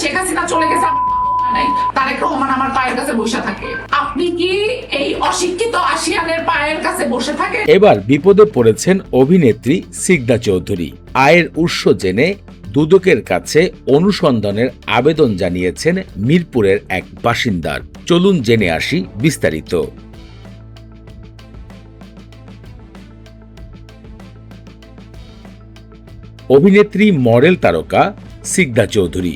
শেখ হাসিনা চলে গেছে, আমার বাবা নাই, তারেক রহমান আমার পায়ের কাছে বসে থাকে। আপনি কি এই অশিক্ষিত আসিয়ানের পায়ের কাছে বসে থাকে? এবার বিপদে পড়েছেন অভিনেত্রী সিগদা চৌধুরী। আয়ের উৎস জেনে দুদকের কাছে অনুসন্ধানের আবেদন জানিয়েছেন মিরপুরের এক বাসিন্দার। চলুন জেনে আসি বিস্তারিত। অভিনেত্রী মডেল তারকা সিগদা চৌধুরী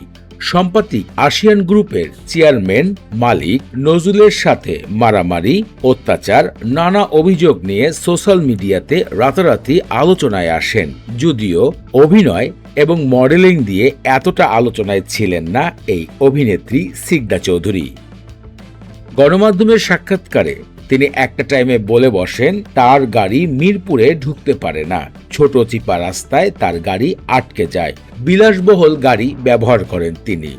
সম্প্রতি আসিয়ান গ্রুপের চেয়ারম্যান মালিক নজরুলের সাথে মারামারি, অত্যাচার, নানা অভিযোগ নিয়ে সোশ্যাল মিডিয়াতে রাতারাতি আলোচনায় আসেন। যদিও অভিনয় এবং মডেলিং দিয়ে এতটা আলোচনায় ছিলেন না এই অভিনেত্রী সিগদা চৌধুরী। গণমাধ্যমের সাক্ষাৎকারে তিনি একটা টাইমে বলে বসেন তার গাড়ি মিরপুরে ঢুকতে পারে না, ছোট চিপা রাস্তায় তার গাড়ি আটকে যায়, বিলাসবহুল গাড়ি ব্যবহার করেন তিনি।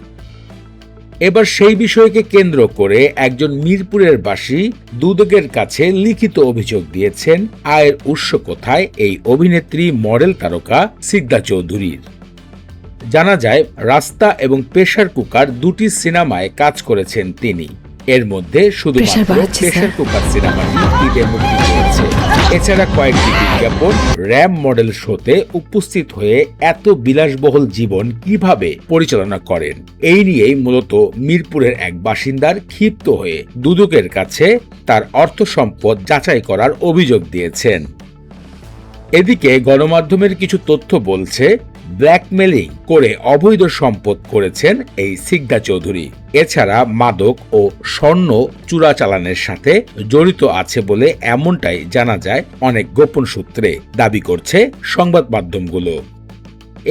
এবার সেই বিষয়কে কেন্দ্র করে একজন মিরপুরের বাসী দুদকের কাছে লিখিত অভিযোগ দিয়েছেন আয়ের উৎস কোথায় এই অভিনেত্রী মডেল তারকা সিগদা চৌধুরীর। জানা যায় রাস্তা এবং প্রেসার কুকার দুটি সিনেমায় কাজ করেছেন তিনি। এর মধ্যে শুধুমাত্র প্রেসার কুকার সিনেমাটি ঈদে মুক্তি পেয়েছে। এছাড়া কয়েকটি বিজ্ঞাপন, র্যাম মডেল শোতে উপস্থিত হয়ে এত বিলাসবহুল জীবন কিভাবে পরিচালনা করেন, এই নিয়েই মূলত মিরপুরের এক বাসিন্দার ক্ষিপ্ত হয়ে দুদকের কাছে তার অর্থ সম্পদ যাচাই করার অভিযোগ দিয়েছেন। এদিকে গণমাধ্যমের কিছু তথ্য বলছে ব্ল্যাকমেলিং করে অবৈধ সম্পদ করেছেন এই সিগদা চৌধুরী। এছাড়া মাদক ও স্বর্ণ চোরাচালানের সাথে জড়িত আছে বলে এমনটাই জানা যায় অনেক গোপন সূত্রে, দাবি করছে সংবাদ মাধ্যমগুলো।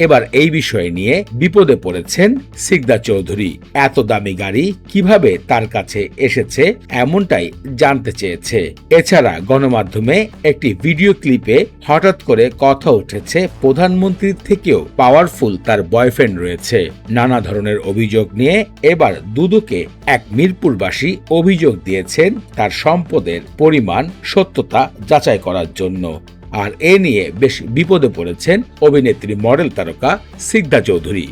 এবার এই বিষয় নিয়ে বিপদে পড়েছেন সিগদা চৌধুরী। এত দামি গাড়ি কিভাবে তার কাছে এসেছে এমনটাই জানতে চেয়েছে। এছাড়া গণমাধ্যমে একটি ভিডিও ক্লিপে হঠাৎ করে কথা উঠেছে প্রধানমন্ত্রীর থেকেও পাওয়ারফুল তার বয়ফ্রেন্ড রয়েছে। নানা ধরনের অভিযোগ নিয়ে এবার দুদকে এক মিরপুরবাসী অভিযোগ দিয়েছেন তার সম্পদের পরিমাণ, সত্যতা যাচাই করার জন্য। আর এ নিয়ে বেশ বিপদে পড়েছেন অভিনেত্রী মডেল তারকা সিগদা চৌধুরী।